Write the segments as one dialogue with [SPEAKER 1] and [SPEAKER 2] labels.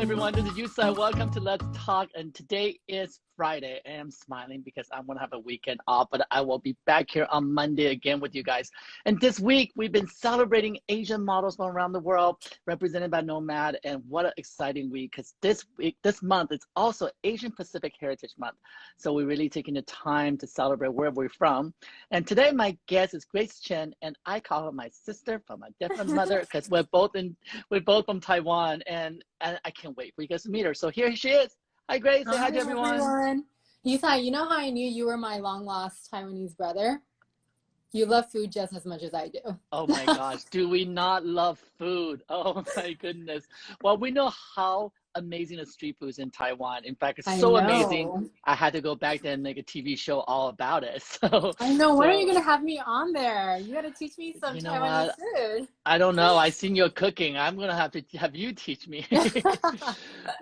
[SPEAKER 1] everyone. This is Yu Tsai. Welcome to Let's Talk. And today is Friday. I am smiling because I'm going to have a weekend off, but I will be back here on Monday again with you guys. And this week, we've been celebrating Asian models from around the world, represented by Nomad. And what an exciting week, because this month, it's also Asian Pacific Heritage Month. So we're really taking the time to celebrate where we're from. And today, my guest is Grace Chen, and I call her my sister from a different mother, because we're both from Taiwan, and I can't wait for you guys to meet her. So here she is. Hi, Grace. Say hi to everyone.
[SPEAKER 2] Yu Tsai, you know how I knew you were my long-lost Taiwanese brother? You love food just as much as I do.
[SPEAKER 1] Oh my gosh, do we not love food? Oh my goodness. Well, we know how amazing the street food is in Taiwan. In fact, it's so amazing. I had to go back there and make a TV show all about it. So
[SPEAKER 2] I know. When are you gonna have me on there? You gotta teach me some Taiwanese food.
[SPEAKER 1] I don't know. I seen your cooking. I'm gonna have to have you teach me.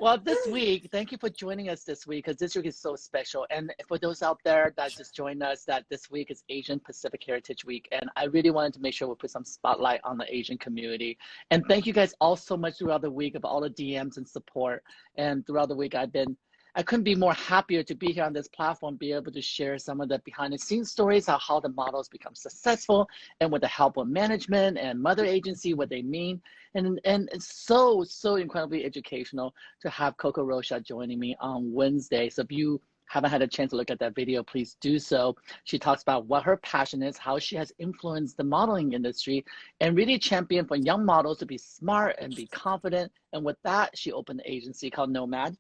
[SPEAKER 1] Well, this week, thank you for joining us this week, because this week is so special. And for those out there that just joined us, that this week is Asian Pacific Heritage Week, and I really wanted to make sure we put some spotlight on the Asian community. And thank you guys all so much throughout the week of all the DMs and support. And throughout the week, I couldn't be more happier to be here on this platform, be able to share some of the behind the scenes stories of how the models become successful, and with the help of management and mother agency, what they mean. And it's so incredibly educational to have Coco Rocha joining me on Wednesday. So if you haven't had a chance to look at that video, please do so. She talks about what her passion is, how she has influenced the modeling industry, and really championed for young models to be smart and be confident. And with that, she opened an agency called Nomad,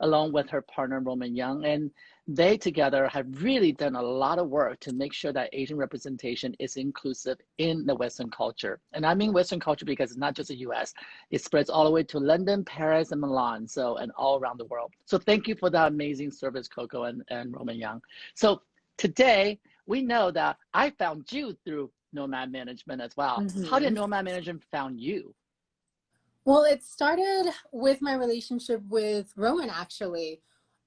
[SPEAKER 1] along with her partner, Roman Young. And they together have really done a lot of work to make sure that Asian representation is inclusive in the Western culture. And I mean Western culture because it's not just the US. It spreads all the way to London, Paris, and Milan, and all around the world. So thank you for that amazing service, Coco and Roman Young. So today, we know that I found you through Nomad Management as well. How did Nomad Management found you?
[SPEAKER 2] Well, it started with my relationship with Roman, actually.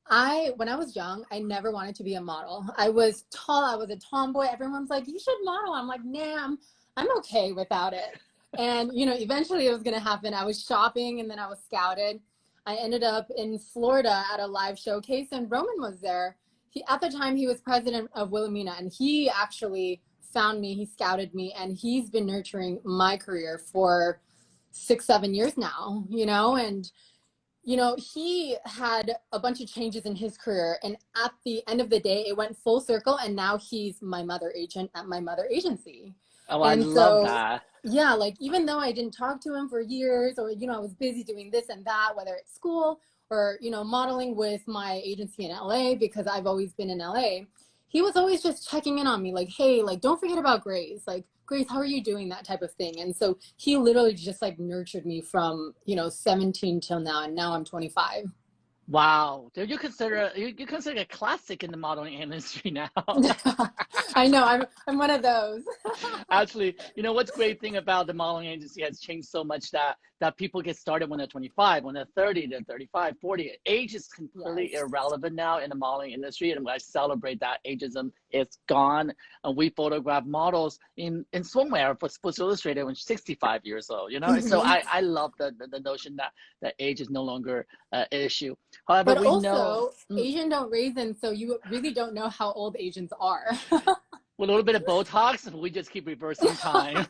[SPEAKER 2] When I was young, I never wanted to be a model. I was tall, I was a tomboy. Everyone's like, you should model. I'm like, nah, I'm okay without it. And, eventually it was going to happen. I was shopping and then I was scouted. I ended up in Florida at a live showcase, and Roman was there. At the time, he was president of Wilhelmina, and he actually found me, he scouted me, and he's been nurturing my career for 6-7 years now, and he had a bunch of changes in his career, and at the end of the day, it went full circle, and now he's my mother agent at my mother agency.
[SPEAKER 1] Oh, I love that.
[SPEAKER 2] Yeah, like, even though I didn't talk to him for years, or I was busy doing this and that, whether it's school or modeling with my agency in LA, because I've always been in LA, he was always just checking in on me, like, hey, like, don't forget about Grace, like, Grace, how are you doing, that type of thing. And so he literally just like nurtured me from 17 till now, and now I'm 25.
[SPEAKER 1] Wow, you consider a classic in the modeling industry now.
[SPEAKER 2] I know, I'm one of those.
[SPEAKER 1] Actually, what's great thing about the modeling agency has changed so much that people get started when they're 25, when they're 30, they're 35, 40. Age is completely irrelevant now in the modeling industry, and I celebrate that ageism is gone. And we photograph models in swimwear for Sports Illustrated when she's 65 years old. So I love the notion that age is no longer an issue. However,
[SPEAKER 2] but also, Asian don't raisin, so you really don't know how old Asians are.
[SPEAKER 1] With a little bit of Botox, we just keep reversing time.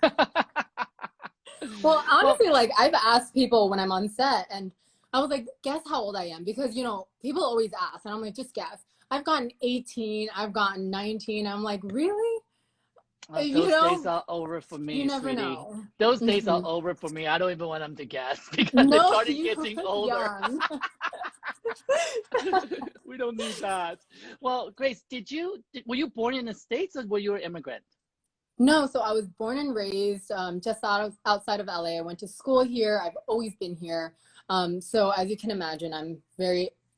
[SPEAKER 2] Well, honestly, like, I've asked people when I'm on set, and I was like, guess how old I am? Because, people always ask, and I'm like, just guess. I've gotten 18, I've gotten 19. I'm like, really?
[SPEAKER 1] Those days are over for me,
[SPEAKER 2] you never
[SPEAKER 1] sweetie.
[SPEAKER 2] know.
[SPEAKER 1] Those days are over for me. I don't even want them to guess, because they started getting older. We don't need that. Well, Grace, were you born in the States, or were you an immigrant?
[SPEAKER 2] No, so I was born and raised just outside of LA. I went to school here. I've always been here. So as you can imagine,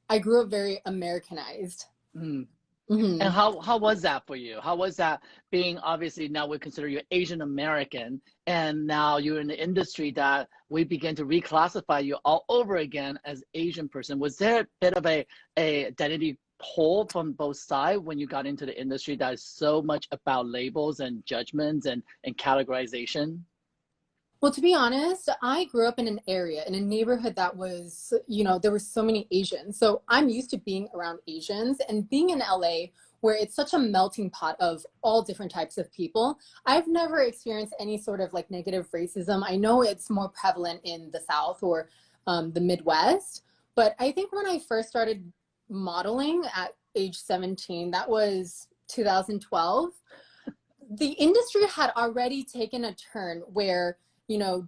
[SPEAKER 2] I grew up very Americanized.
[SPEAKER 1] And how was that for you? How was that being, obviously now we consider you Asian American, and now you're in the industry that we begin to reclassify you all over again as Asian person? Was there a bit of a identity pull from both sides when you got into the industry that is so much about labels and judgments and categorization?
[SPEAKER 2] Well, to be honest, I grew up in an area, in a neighborhood that was, there were so many Asians. So I'm used to being around Asians and being in LA where it's such a melting pot of all different types of people. I've never experienced any sort of like negative racism. I know it's more prevalent in the South or the Midwest, but I think when I first started modeling at age 17, that was 2012, the industry had already taken a turn where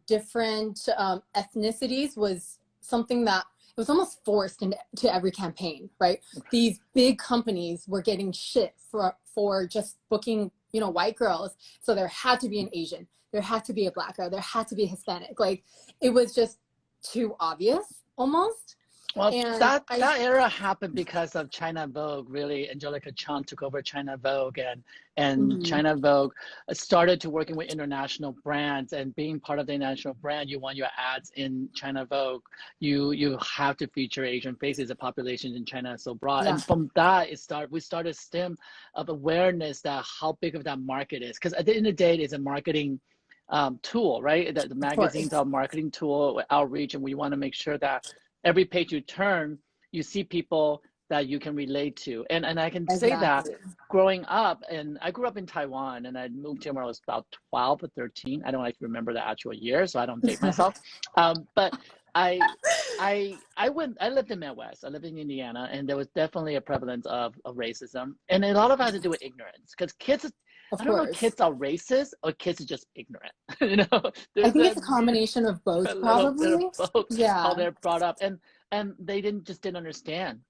[SPEAKER 2] different ethnicities was something that it was almost forced into every campaign, right? These big companies were getting shit for just booking white girls, so there had to be an Asian, there had to be a Black girl, there had to be a Hispanic. Like, it was just too obvious almost.
[SPEAKER 1] Well,
[SPEAKER 2] And
[SPEAKER 1] that era happened because of China Vogue. Really, Angelica Chan took over China Vogue, and
[SPEAKER 2] Mhm.
[SPEAKER 1] China Vogue started to working with international brands. And being part of the international brand, you want your ads in China Vogue. You have to feature Asian faces. The population in China is so broad,
[SPEAKER 2] Yeah,
[SPEAKER 1] and from that we started stem of awareness that how big of that market is. Because at the end of the day, it's a marketing tool, right? The
[SPEAKER 2] of
[SPEAKER 1] magazines
[SPEAKER 2] course.
[SPEAKER 1] are a marketing tool, outreach, and we want to make sure that every page you turn, you see people that you can relate to. And I can say that
[SPEAKER 2] Exactly.
[SPEAKER 1] growing up, and I grew up in Taiwan, and I moved here when I was about 12 or 13. I don't like to remember the actual year, so I don't date myself. But I I lived in Midwest. I lived in Indiana, and there was definitely a prevalence of racism. And a lot of it had to do with ignorance. Because kids,
[SPEAKER 2] Of
[SPEAKER 1] I don't know if
[SPEAKER 2] course.
[SPEAKER 1] kids are racist or kids are just ignorant.
[SPEAKER 2] I
[SPEAKER 1] There's
[SPEAKER 2] think it's
[SPEAKER 1] a
[SPEAKER 2] a combination of
[SPEAKER 1] a
[SPEAKER 2] both,
[SPEAKER 1] little bit of
[SPEAKER 2] probably.
[SPEAKER 1] both, how
[SPEAKER 2] Yeah.
[SPEAKER 1] they're brought up, and they didn't understand,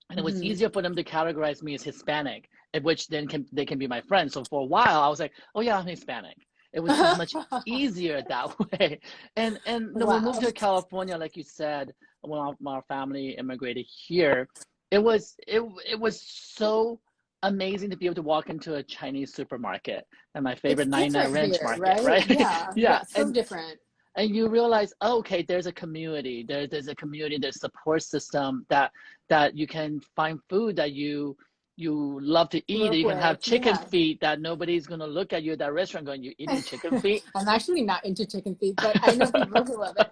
[SPEAKER 1] and it was
[SPEAKER 2] Hmm.
[SPEAKER 1] easier for them to categorize me as Hispanic, at which then they can be my friend. So for a while I was like, oh yeah, I'm Hispanic. It was just much easier that way. And when we moved
[SPEAKER 2] Wow.
[SPEAKER 1] to California, like you said, when our family immigrated here, it was so amazing to be able to walk into a Chinese supermarket and my
[SPEAKER 2] It's
[SPEAKER 1] favorite 99
[SPEAKER 2] different
[SPEAKER 1] Ranch
[SPEAKER 2] here,
[SPEAKER 1] market,
[SPEAKER 2] right?
[SPEAKER 1] right?
[SPEAKER 2] Yeah.
[SPEAKER 1] Yeah,
[SPEAKER 2] Yeah. So different.
[SPEAKER 1] and you realize, oh, okay, there's a community, there's a community, there's support system that you can find food that you love to
[SPEAKER 2] Grew
[SPEAKER 1] eat, that
[SPEAKER 2] up
[SPEAKER 1] you can have
[SPEAKER 2] with.
[SPEAKER 1] chicken
[SPEAKER 2] Yeah.
[SPEAKER 1] feet, that nobody's going to look at you at that restaurant going, you eating chicken feet.
[SPEAKER 2] I'm actually not into chicken feet, but I know people who love it.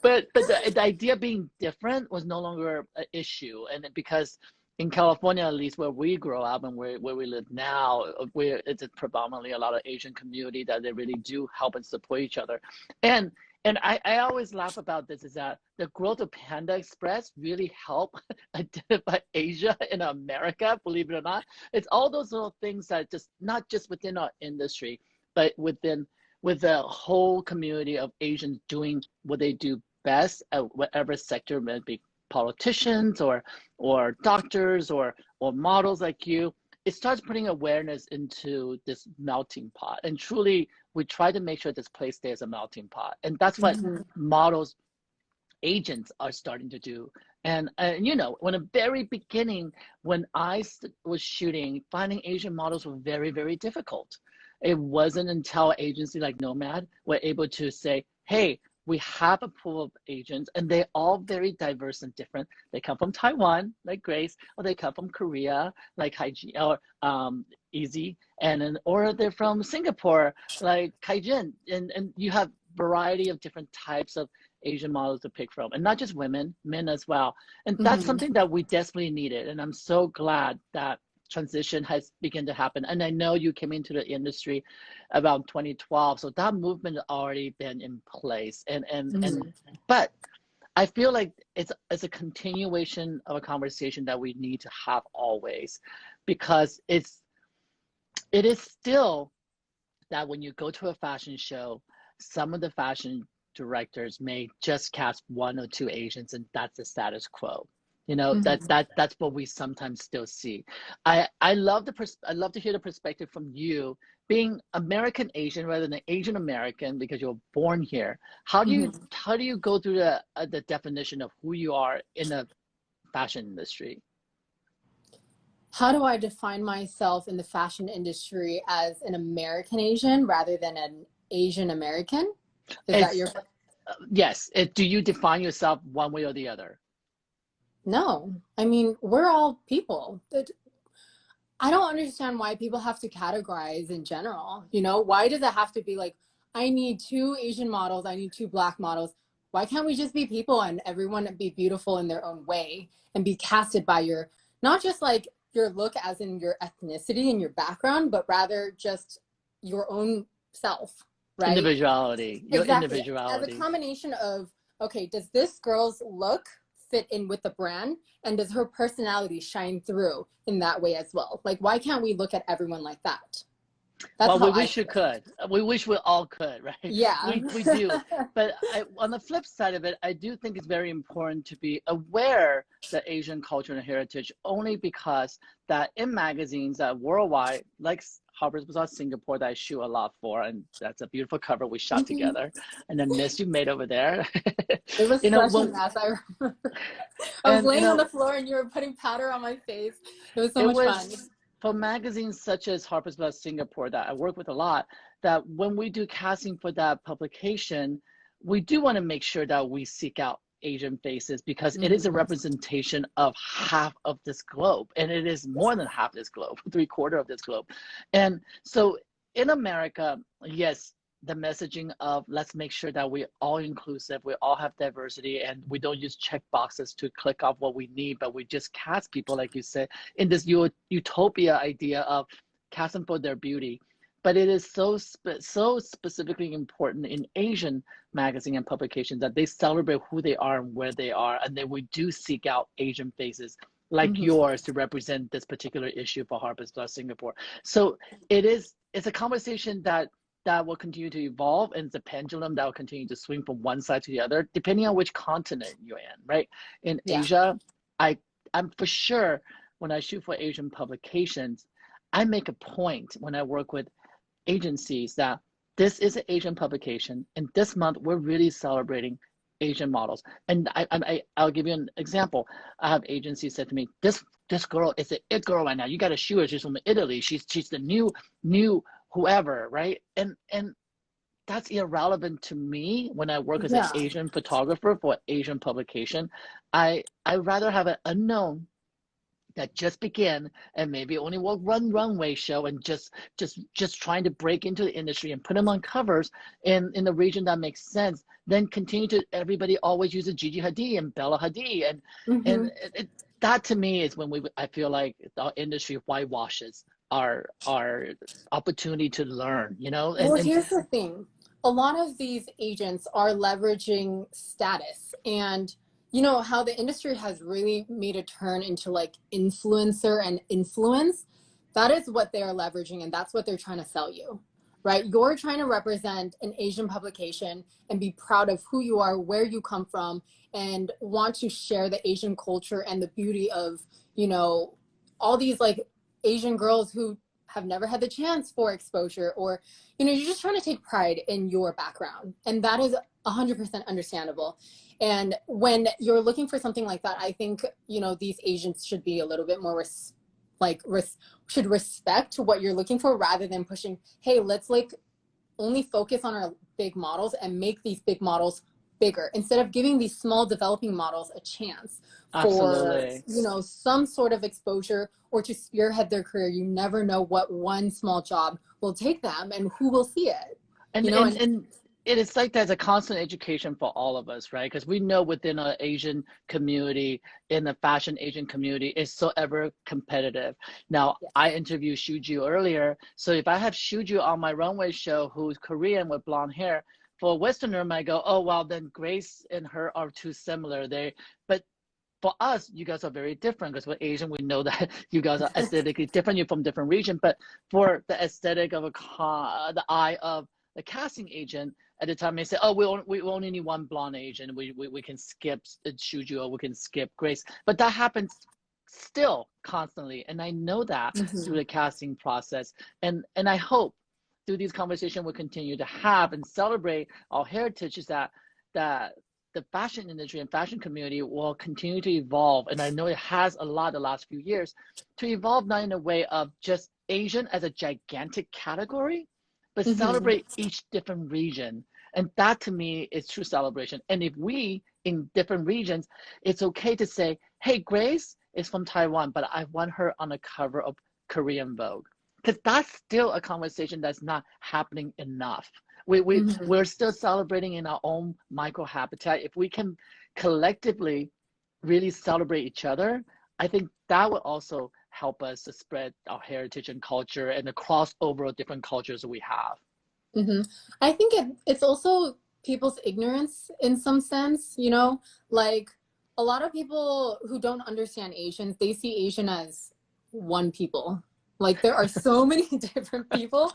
[SPEAKER 1] But the idea of being different was no longer an issue, and because in California, at least where we grow up and where we live now, where it's predominantly a lot of Asian community that they really do help and support each other. and I always laugh about this is that the growth of Panda Express really helped identify Asia in America, believe it or not. It's all those little things that just not just within our industry, but with the whole community of Asians doing what they do best at whatever sector, may it be politicians or doctors or models like you. It starts putting awareness into this melting pot. And truly, we try to make sure this place stays a melting pot. And that's what
[SPEAKER 2] Mhm.
[SPEAKER 1] models, agents are starting to do. And when the very beginning, when I was shooting, finding Asian models were very, very difficult. It wasn't until agency like Nomad were able to say, hey, we have a pool of agents and they're all very diverse and different. They come from Taiwan, like Grace, or they come from Korea, like Haiji or Easy, or they're from Singapore, like Kaijin. And you have variety of different types of Asian models to pick from, and not just women, men as well. And that's
[SPEAKER 2] Mhm.
[SPEAKER 1] something that we desperately needed. And I'm so glad that transition has begun to happen. And I know you came into the industry about 2012, so that movement has already been in place. And
[SPEAKER 2] Mhm.
[SPEAKER 1] but I feel like it's a continuation of a conversation that we need to have always, because it is still that when you go to a fashion show, some of the fashion directors may just cast one or two Asians, and that's the status quo.
[SPEAKER 2] Mhm.
[SPEAKER 1] That's what we sometimes still see. I love to hear the perspective from you, being American Asian rather than Asian American because you're born here.
[SPEAKER 2] Mhm.
[SPEAKER 1] How do you go through the definition of who you are in the fashion industry?
[SPEAKER 2] How do I define myself in the fashion industry as an American Asian rather than an Asian American? Is that
[SPEAKER 1] It's
[SPEAKER 2] your?
[SPEAKER 1] yes. Do you define yourself one way or the other?
[SPEAKER 2] No. I mean, we're all people. I don't understand why people have to categorize in general. Why does it have to be like, I need 2 Asian models, I need 2 Black models. Why can't we just be people and everyone be beautiful in their own way and be casted by your, not just like your look as in your ethnicity and your background, but rather just your own self, right?
[SPEAKER 1] Individuality, your
[SPEAKER 2] Exactly. As a
[SPEAKER 1] individuality.
[SPEAKER 2] combination of, okay, does this girl's look fit in with the brand? And does her personality shine through in that way as well? Like, why can't we look at everyone like that? That's
[SPEAKER 1] Well,
[SPEAKER 2] how
[SPEAKER 1] we
[SPEAKER 2] I
[SPEAKER 1] wish you
[SPEAKER 2] feel.
[SPEAKER 1] could. We wish we all could, right?
[SPEAKER 2] Yeah.
[SPEAKER 1] We do. But on the flip side of it, I do think it's very important to be aware the Asian culture and heritage, only because that in magazines that worldwide, like Harper's Bazaar Singapore, that I shoot a lot for, and that's a beautiful cover we shot together, and the mist you made over there.
[SPEAKER 2] It was
[SPEAKER 1] You know,
[SPEAKER 2] such a
[SPEAKER 1] when,
[SPEAKER 2] mess. I remember. I was
[SPEAKER 1] and you
[SPEAKER 2] laying on the
[SPEAKER 1] know,
[SPEAKER 2] floor and you were putting powder on my face. It was so
[SPEAKER 1] it
[SPEAKER 2] much fun.
[SPEAKER 1] was for magazines such as Harper's Bazaar Singapore that I work with a lot, that when we do casting for that publication, we do want to make sure that we seek out Asian faces, because it is a representation of half of this globe, and it is more than half this globe, 3/4 of this globe. And so in America, yes, the messaging of let's make sure that we're all inclusive, we all have diversity, and we don't use check boxes to click off what we need, but we just cast people, like you said, in this utopia idea of cast them for their beauty. But it is so specifically important in Asian magazine and publications that they celebrate who they are and where they are, and then we do seek out Asian faces like yours to represent this particular issue for Harper's Bazaar Singapore. So it's a conversation that will continue to evolve, and it's a pendulum that will continue to swing from one side to the other, depending on which continent you're in, right? In
[SPEAKER 2] Yeah.
[SPEAKER 1] Asia, I'm for sure, when I shoot for Asian publications, I make a point when I work with agencies that this is an Asian publication, and this month we're really celebrating Asian models. And I'll give you an example. I have agencies said to me, this girl is the it girl right now. You got to shoot her. She's from Italy. She's the new whoever, right? And that's irrelevant to me when I work as an Asian photographer for Asian publication. I rather have an unknown that just began and maybe only will run runway show and just trying to break into the industry and put them on covers in the region that makes sense, then continue to everybody always uses Gigi Hadid and Bella Hadid, and that to me is when I feel like our industry whitewashes our opportunity to learn, you know.
[SPEAKER 2] Well, here's the thing. A lot of these agents are leveraging status, and you know how the industry has really made a turn into like influencer and influence. That is what they're leveraging, and that's what they're trying to sell you, right? You're trying to represent an Asian publication and be proud of who you are, where you come from, and want to share the Asian culture and the beauty of, you know, all these like Asian girls who have never had the chance for exposure, or, you know, you're just trying to take pride in your background. And that is 100% understandable. And when you're looking for something like that, I think, you know, these agents should be a little bit more should respect what you're looking for, rather than pushing, hey, let's like only focus on our big models and make these big models bigger, instead of giving these small developing models a chance for, you know, some sort of exposure or to spearhead their career. You never know what one small job will take them and who will see it.
[SPEAKER 1] And
[SPEAKER 2] you know,
[SPEAKER 1] and it is like there's a constant education for all of us, right? Because we know within an Asian community, in the fashion Asian community, it's so ever competitive. Now, I interviewed Shuju earlier, so if I have Shuju on my runway show who's Korean with blonde hair, for a Westerner might go, oh, well, then Grace and her are too similar. But for us, you guys are very different, because we're Asian. We know that you guys are aesthetically different. You're from different region. But for the aesthetic of the eye of the casting agent, at the time they say, oh, we only need one blonde Asian. We can skip Shuju, or we can skip Grace. But that happens still constantly, and I know that through the casting process. And I hope through these conversations we'll continue to have and celebrate our heritage, is that the fashion industry and fashion community will continue to evolve. And I know it has a lot the last few years to evolve, not in a way of just Asian as a gigantic category, but celebrate each different region. And that to me is true celebration. And if we in different regions, it's okay to say, hey, Grace is from Taiwan, but I want her on a cover of Korean Vogue. Because that's still a conversation that's not happening enough.
[SPEAKER 2] Mhm.
[SPEAKER 1] We're still celebrating in our own micro habitat. If we can collectively really celebrate each other, I think that will also help us to spread our heritage and culture and the crossover of different cultures that we have.
[SPEAKER 2] Hmm. I think it's also people's ignorance in some sense, you know, like a lot of people who don't understand Asians, they see Asian as one people. Like there are so many different people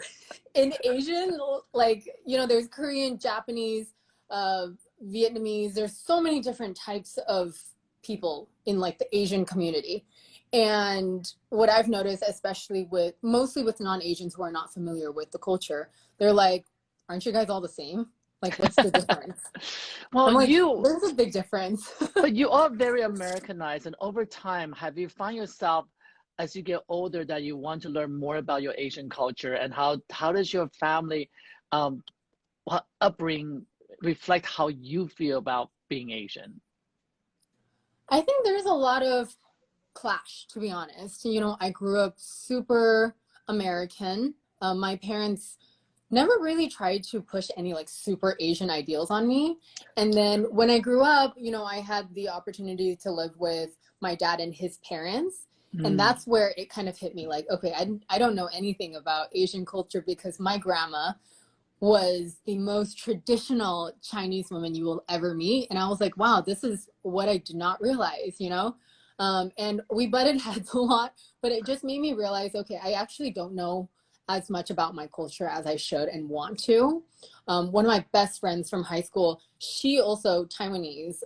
[SPEAKER 2] in Asian, like, you know, there's Korean, Japanese, uh, Vietnamese, there's so many different types of people in like the Asian community. And what I've noticed, especially with mostly with non-Asians who are not familiar with the culture, they're like, aren't you guys all the same? Like, what's the difference?
[SPEAKER 1] Well,
[SPEAKER 2] I'm like, there's a big difference.
[SPEAKER 1] but you are very Americanized, and over time, have you found yourself as you get older that you want to learn more about your Asian culture, and how does your family um, upbringing reflect how you feel about being Asian?
[SPEAKER 2] I think there's a lot of clash, to be honest. You know, I grew up super American. My parents never really tried to push any like super Asian ideals on me. And then when I grew up, you know, I had the opportunity to live with my dad and his parents. And
[SPEAKER 1] Mm,
[SPEAKER 2] that's where it kind of hit me like, okay, I don't know anything about Asian culture because my grandma was the most traditional Chinese woman you will ever meet. And I was like, wow, this is what I did not realize, you know? And we butted heads a lot, but it just made me realize, okay, I actually don't know as much about my culture as I should and want to. One of my best friends from high school, she also Taiwanese,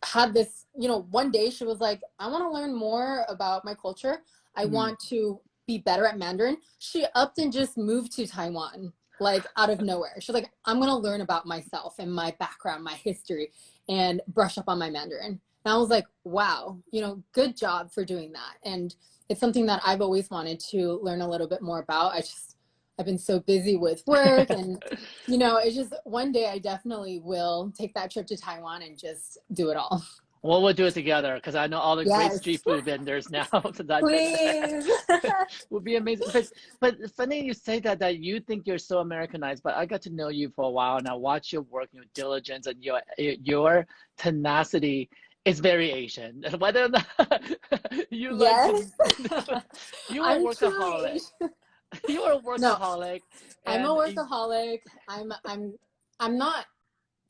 [SPEAKER 2] had this, you know, one day she was like, I want to learn more about my culture. I
[SPEAKER 1] mm.
[SPEAKER 2] want to be better at Mandarin. She upped and just moved to Taiwan, like out of nowhere. She's like, I'm going to learn about myself and my background, my history, and brush up on my Mandarin. And I was like, wow, you know, good job for doing that. And it's something that I've always wanted to learn a little bit more about. I've been so busy with work and you know, it's just one day I definitely will take that trip to Taiwan and just do it all.
[SPEAKER 1] Well, we'll do it together because I know all the great street
[SPEAKER 2] Yes,
[SPEAKER 1] food vendors now since I've been there.
[SPEAKER 2] please.
[SPEAKER 1] Would be amazing. But funny you say that you think you're so Americanized, but I got to know you for a while and I watch your work, your diligence, and your tenacity is very Asian. Whether or not you learn to,
[SPEAKER 2] Yes.
[SPEAKER 1] you are a
[SPEAKER 2] I'm truly
[SPEAKER 1] workaholic.
[SPEAKER 2] Asian.
[SPEAKER 1] You are a
[SPEAKER 2] No,
[SPEAKER 1] workaholic,
[SPEAKER 2] I'm a
[SPEAKER 1] and
[SPEAKER 2] workaholic. I'm not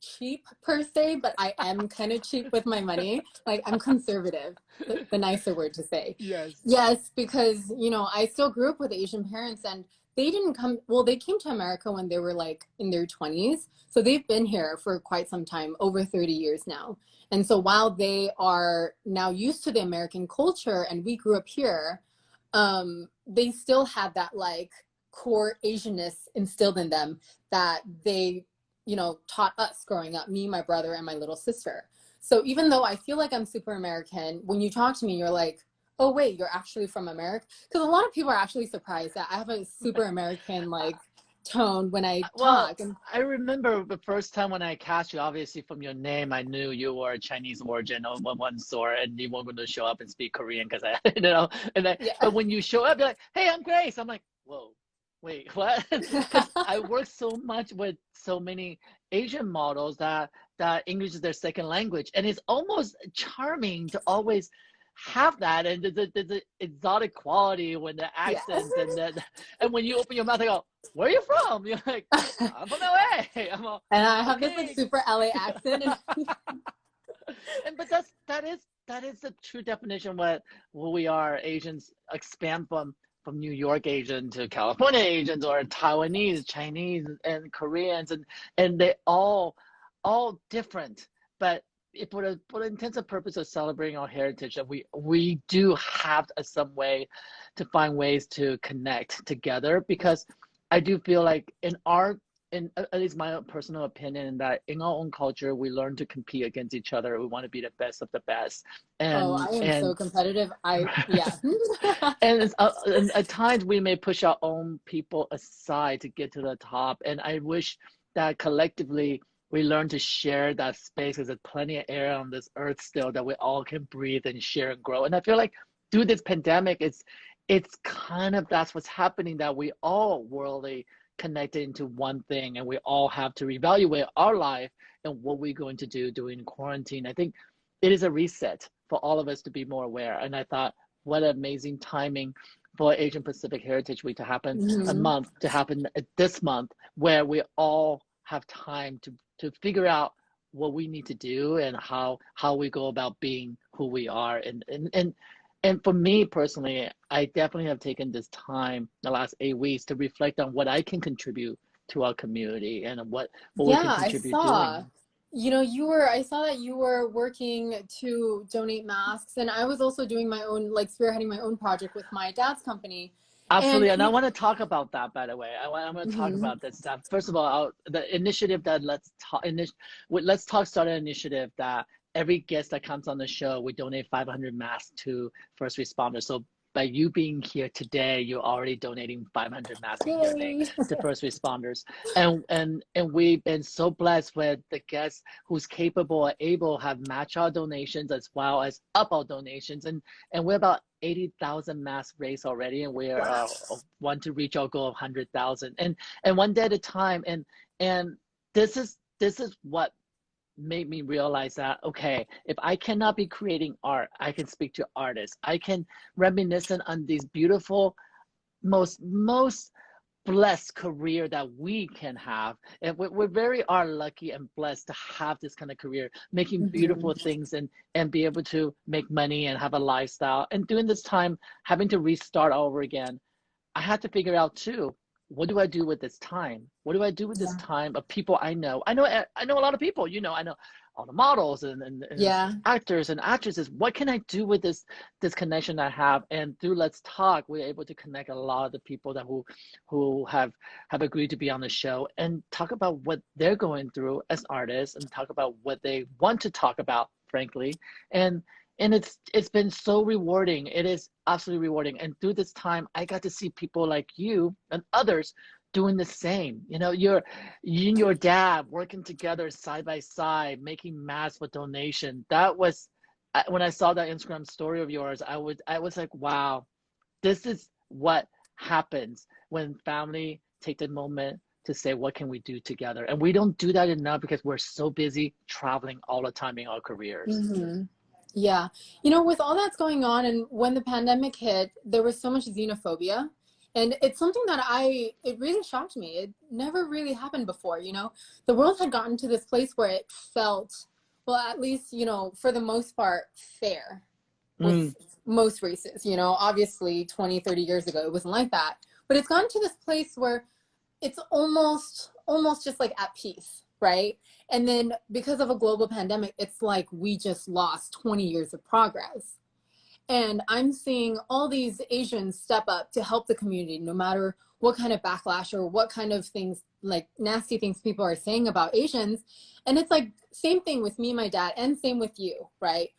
[SPEAKER 2] cheap per se, but I am kind of cheap with my money. Like I'm conservative, the nicer word to say.
[SPEAKER 1] yes.
[SPEAKER 2] Yes, because you know, I still grew up with Asian parents and they didn't come, well, they came to America when they were like in their 20s. So they've been here for quite some time, over 30 years now. And so while they are now used to the American culture and we grew up here, they still had that like core Asianness instilled in them that they, you know, taught us growing up, me, my brother, and my little sister. So even though I feel like I'm super American, when you talk to me, you're like, oh wait, you're actually from America? Because a lot of people are actually surprised that I have a super American like tone when I
[SPEAKER 1] Well,
[SPEAKER 2] talk. And
[SPEAKER 1] I remember the first time when I cast you, obviously from your name, I knew you were Chinese origin on one sort, and you weren't going to show up and speak Korean because I,
[SPEAKER 2] yeah.
[SPEAKER 1] but when you show up, you're like, hey, I'm Grace. I'm like, whoa, wait, what? Because I work so much with so many Asian models that English is their second language, and it's almost charming to always have that, and there's a exotic quality when the
[SPEAKER 2] Yeah.
[SPEAKER 1] accents and when you open your mouth, I go, where are you from? You're like, I'm from LA. I'm all,
[SPEAKER 2] And I have this like
[SPEAKER 1] okay.
[SPEAKER 2] super LA accent. And
[SPEAKER 1] And but that is the true definition of what who we are. Asians expand from New York Asian to California Asians or Taiwanese, Chinese, and Koreans, and they all different. But it, for the intents and purpose of celebrating our heritage, that we do have some way to find ways to connect together, because I do feel like in at least my personal opinion, that in our own culture we learn to compete against each other. We want to be the best of the best,
[SPEAKER 2] oh,
[SPEAKER 1] and
[SPEAKER 2] I am so
[SPEAKER 1] and
[SPEAKER 2] competitive. Yeah.
[SPEAKER 1] and at times we may push our own people aside to get to the top. And I wish that collectively we learn to share that space, because there's plenty of air on this earth still that we all can breathe and share and grow. And I feel like through this pandemic, it's kind of that's what's happening, that we all worldly connected into one thing, and we all have to reevaluate our life and what we're going to do during quarantine. I think it is a reset for all of us to be more aware. And I thought, what amazing timing for Asian Pacific Heritage Week to happen to happen this month, where we all have time to figure out what we need to do and how we go about being who we are. And for me personally, I definitely have taken this time the last 8 weeks to reflect on what I can contribute to our community and what we can contribute doing.
[SPEAKER 2] You know, I saw that you were working to donate masks, and I was also doing my own, like spearheading my own project with my dad's company.
[SPEAKER 1] Absolutely, and I want to talk about that, by the way. I'm going to talk about this stuff. First of all, the initiative that Let's Talk started an initiative that every guest that comes on the show, we donate 500 masks to first responders. So by you being here today, you're already donating 500 masks to first responders. And we've been so blessed with the guests who's capable and able have matched our donations as well as up our donations. And we're about 80,000 masks raised already, and we're want to reach our goal of 100,000. And one day at a time. And this is what made me realize that, okay, if I cannot be creating art, I can speak to artists. I can reminiscent on these beautiful, most blessed career that we can have. And we're very lucky and blessed to have this kind of career, making beautiful things and be able to make money and have a lifestyle. And during this time, having to restart all over again, I had to figure out too, what do I do with this time? What do I do with this time of people I know? I know a lot of people, you know, I know all the models and actors and actresses. What can I do with this connection I have? And through Let's Talk, we're able to connect a lot of the people that who have agreed to be on the show and talk about what they're going through as artists and talk about what they want to talk about, frankly. And it's been so rewarding. It is absolutely rewarding. And through this time, I got to see people like you and others doing the same. You know, you and your dad working together side by side, making masks for donation. That was, when I saw that Instagram story of yours, I was like, wow, this is what happens when family take the moment to say, what can we do together? And we don't do that enough because we're so busy traveling all the time in our careers.
[SPEAKER 2] Yeah. You know, with all that's going on, and when the pandemic hit, there was so much xenophobia. And it's something that it really shocked me. It never really happened before, you know. The world had gotten to this place where it felt, well, at least, you know, for the most part, fair with most races. You know, obviously 20, 30 years ago, it wasn't like that. But it's gotten to this place where it's almost just like at peace, right? And then because of a global pandemic, it's like we just lost 20 years of progress. And I'm seeing all these Asians step up to help the community, no matter what kind of backlash or what kind of things, like nasty things people are saying about Asians. And it's like, same thing with me, my dad, and same with you, right?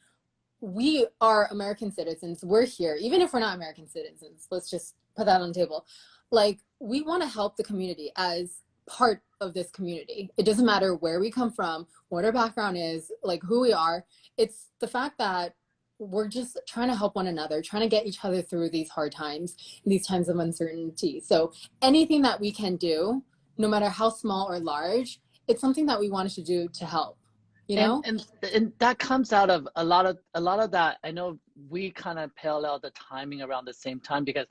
[SPEAKER 2] We are American citizens. We're here, even if we're not American citizens. Let's just put that on the table. Like, we want to help the community as part of this community. It doesn't matter where we come from, what our background is, like who we are. It's the fact that we're just trying to help one another, trying to get each other through these hard times, these times of uncertainty. So anything that we can do, no matter how small or large, it's something that we wanted to do to help, you know?
[SPEAKER 1] And that comes out of a lot of that. I know we kind of parallel the timing around the same time, because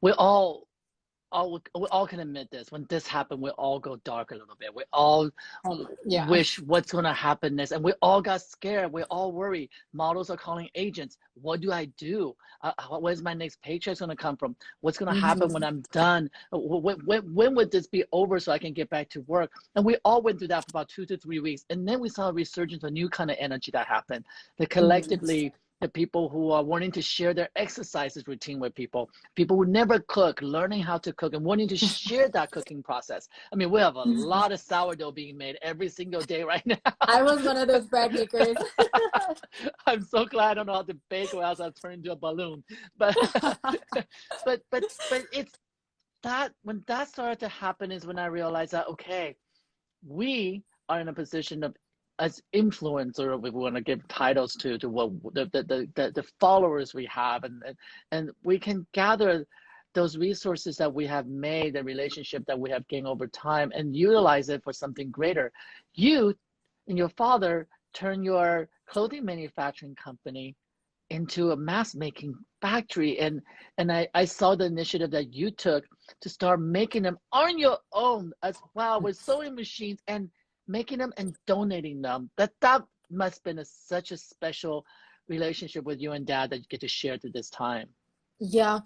[SPEAKER 1] we all can admit this. When this happened, we all go dark a little bit. We all wish what's going to happen next. And we all got scared. We all worry. Models are calling agents. What do I do? Where's my next paycheck going to come from? What's going to happen when I'm done? When would this be over so I can get back to work? And we all went through that for about 2 to 3 weeks. And then we saw a resurgence, a new kind of energy that happened. That collectively, the people who are wanting to share their exercises routine with people who never cook, learning how to cook and wanting to share that cooking process. I mean, we have a lot of sourdough being made every single day right now.
[SPEAKER 2] I was one of those bread makers.
[SPEAKER 1] I'm so glad I don't know how to bake, or else I'll turn into a balloon. But it's that, when that started to happen is when I realized that, okay, we are in a position of, as influencer, if we want to give titles to what the followers we have, and we can gather those resources that we have made, the relationship that we have gained over time, and utilize it for something greater. You and your father turn your clothing manufacturing company into a mass making factory, and I saw the initiative that you took to start making them on your own as well, with sewing machines, and making them and donating them. That must have been such a special relationship with you and dad that you get to share through this time.
[SPEAKER 2] Yeah.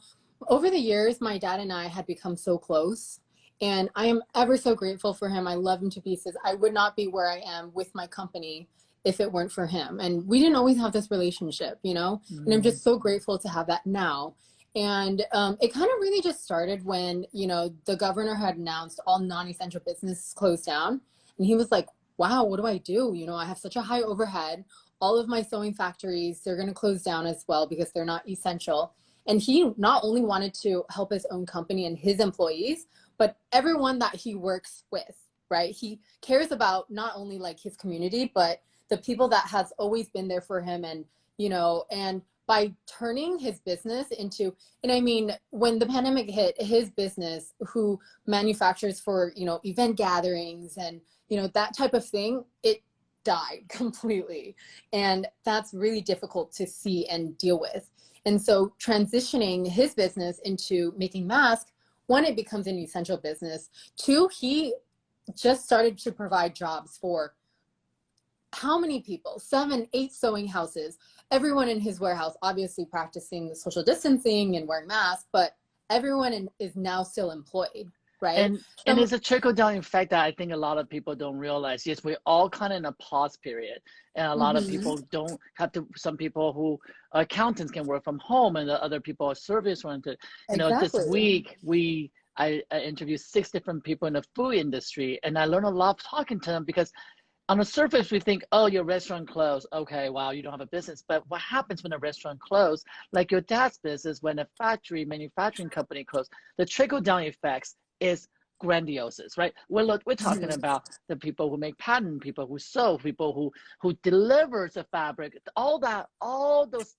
[SPEAKER 2] Over the years, my dad and I had become so close, and I am ever so grateful for him. I love him to pieces. I would not be where I am with my company if it weren't for him. And we didn't always have this relationship, you know, and I'm just so grateful to have that now. And it kind of really just started when, you know, the governor had announced all non-essential business closed down. And he was like, wow, what do I do? You know, I have such a high overhead. All of my sewing factories, they're going to close down as well because they're not essential. And he not only wanted to help his own company and his employees, but everyone that he works with, right? He cares about not only like his community, but the people that has always been there for him. And, you know, and by turning his business into, and I mean, when the pandemic hit, his business, who manufactures for, you know, event gatherings and, you know, that type of thing, it died completely. And that's really difficult to see and deal with. And so transitioning his business into making masks, one, it becomes an essential business. Two, he just started to provide jobs for how many people? 7, 8 sewing houses, everyone in his warehouse, obviously practicing the social distancing and wearing masks, but everyone is now still employed. Right.
[SPEAKER 1] And it's a trickle down effect that I think a lot of people don't realize. Yes, we're all kind of in a pause period, and a lot of people don't have to. Some people who accountants can work from home, and the other people are service oriented. You know, this week I interviewed 6 different people in the food industry, and I learned a lot talking to them, because on the surface, we think, oh, your restaurant closed. Okay, wow, you don't have a business. But what happens when a restaurant closed, like your dad's business, when a manufacturing company closed, the trickle-down effects is grandiose, right? We're talking about the people who make pattern, people who sew, people who delivers the fabric, all those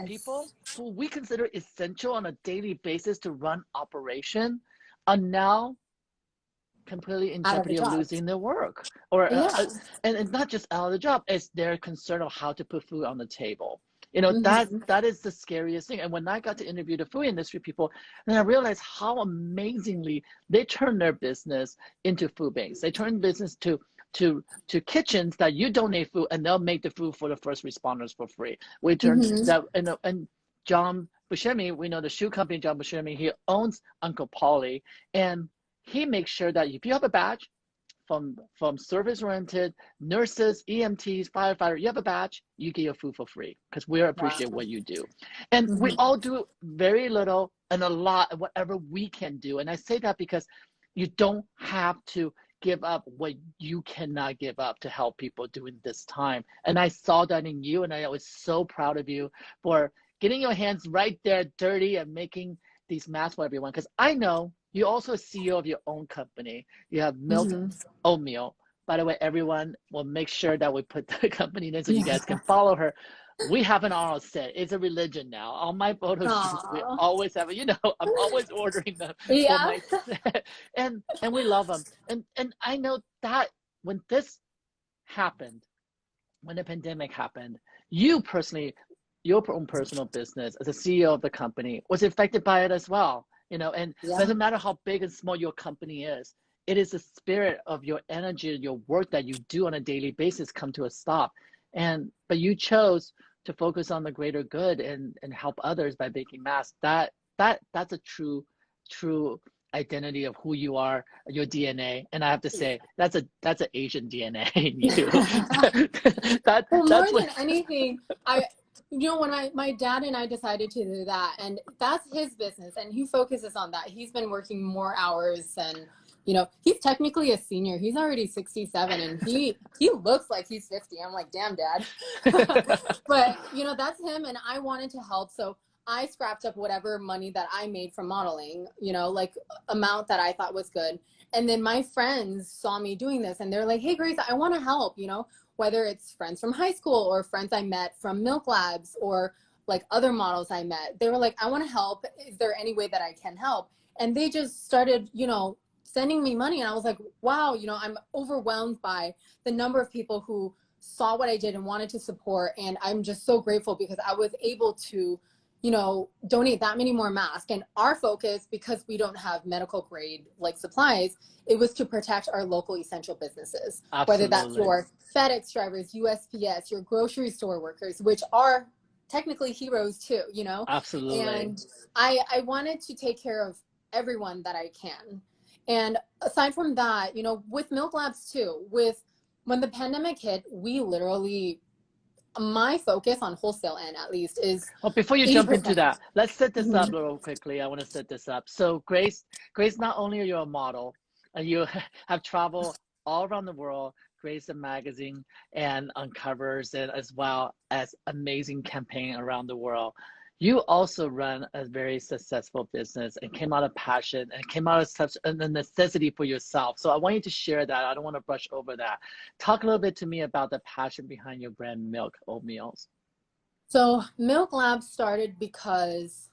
[SPEAKER 1] people who we consider essential on a daily basis to run operation are now completely in jeopardy of losing their work, or and it's not just out of the job, it's their concern of how to put food on the table. You know, that is the scariest thing. And when I got to interview the food industry people, then I realized how amazingly they turn their business into food banks. They turn business to kitchens that you donate food, and they'll make the food for the first responders for free. We turn that, and John Buscemi, we know the shoe company, John Buscemi, he owns Uncle Polly, and he makes sure that if you have a badge from service-oriented nurses, EMTs, firefighters, you have a badge, you get your food for free, because we appreciate what you do. And we all do very little and a lot, whatever we can do. And I say that because you don't have to give up what you cannot give up to help people during this time. And I saw that in you, and I was so proud of you for getting your hands right there dirty and making these masks for everyone. Because I know you're also a CEO of your own company. You have Milk Oatmeal. By the way, everyone will make sure that we put the company name so you guys can follow her. We have an RL set. It's a religion now. On my photo shoots, we always have it. You know, I'm always ordering them for my set. And we love them. And I know that when this happened, when the pandemic happened, you personally, your own personal business as a CEO of the company was affected by it as well. You know, and doesn't matter how big and small your company is, it is the spirit of your energy, your work that you do on a daily basis come to a stop. But you chose to focus on the greater good and help others by making masks. That's a true identity of who you are, your DNA. And I have to say, that's an Asian DNA in you.
[SPEAKER 2] More than anything, you know, when my dad and I decided to do that, and that's his business, and he focuses on that. He's been working more hours, and you know, he's technically a senior. He's already 67, and he looks like he's 50. I'm like, damn, Dad. But you know, that's him, and I wanted to help, so I scrapped up whatever money that I made from modeling, you know, like amount that I thought was good. And then my friends saw me doing this, and they're like, hey, Grace, I want to help, you know, whether it's friends from high school or friends I met from Milk Labs or like other models I met, they were like, I want to help. Is there any way that I can help? And they just started, you know, sending me money. And I was like, wow, you know, I'm overwhelmed by the number of people who saw what I did and wanted to support. And I'm just so grateful because I was able to, you know, donate that many more masks. And our focus, because we don't have medical grade like supplies, it was to protect our local essential businesses.
[SPEAKER 1] Absolutely.
[SPEAKER 2] Whether that's your FedEx drivers, USPS, your grocery store workers, which are technically heroes too, you know?
[SPEAKER 1] Absolutely.
[SPEAKER 2] And I wanted to take care of everyone that I can. And aside from that, you know, with Milk Labs too, when the pandemic hit, we literally, my focus on wholesale end at least is
[SPEAKER 1] well, before you
[SPEAKER 2] 80%.
[SPEAKER 1] jump into that, let's set this up real quickly. I want to set this up. So Grace, not only are you a model, and you have traveled all around the world, Grace a magazine and on covers, and as well as amazing campaign around the world. You also run a very successful business and came out of passion and came out of such a necessity for yourself. So I want you to share that. I don't want to brush over that. Talk a little bit to me about the passion behind your brand Milk Oatmeals.
[SPEAKER 2] So Milk Lab started because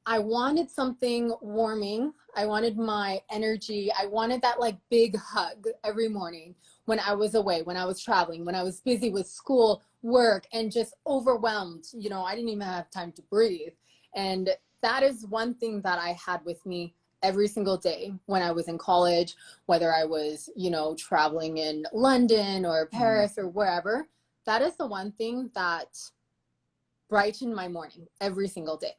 [SPEAKER 2] I wanted something warming. I wanted my energy. I wanted that like big hug every morning when I was away, when I was traveling, when I was busy with school, work, and just overwhelmed. You know, I didn't even have time to breathe. And that is one thing that I had with me every single day when I was in college, whether I was, you know, traveling in London or Paris or wherever. That is the one thing that brightened my morning every single day.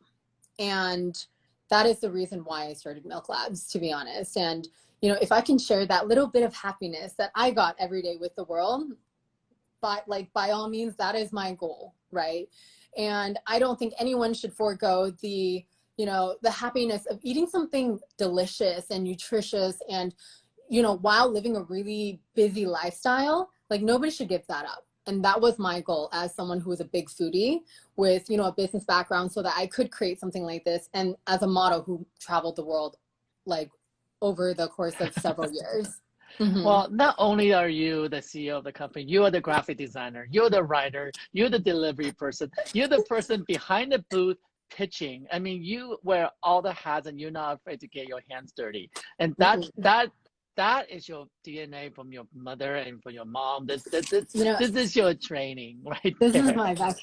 [SPEAKER 2] And that is the reason why I started Milk Labs, to be honest. And, you know, if I can share that little bit of happiness that I got every day with the world, by all means, that is my goal, right? And I don't think anyone should forego the, you know, the happiness of eating something delicious and nutritious and, you know, while living a really busy lifestyle. Like, nobody should give that up. And that was my goal as someone who was a big foodie with, you know, a business background, so that I could create something like this. And as a model who traveled the world, like, over the course of several years.
[SPEAKER 1] Well, not only are you the CEO of the company, you are the graphic designer, you're the writer, you're the delivery person, you're the person behind the booth pitching. I mean, you wear all the hats and you're not afraid to get your hands dirty. And that is your DNA from your mother and from your mom. This
[SPEAKER 2] You know,
[SPEAKER 1] is your training right
[SPEAKER 2] this
[SPEAKER 1] there.
[SPEAKER 2] is my back.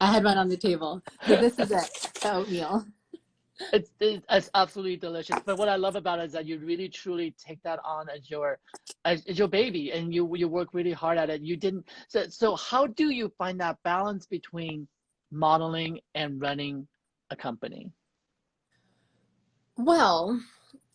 [SPEAKER 2] I had one on the table. So this is it, the oatmeal.
[SPEAKER 1] It's absolutely delicious. But what I love about it is that you really truly take that on as your baby, and you work really hard at it. You didn't. So how do you find that balance between modeling and running a company?
[SPEAKER 2] Well,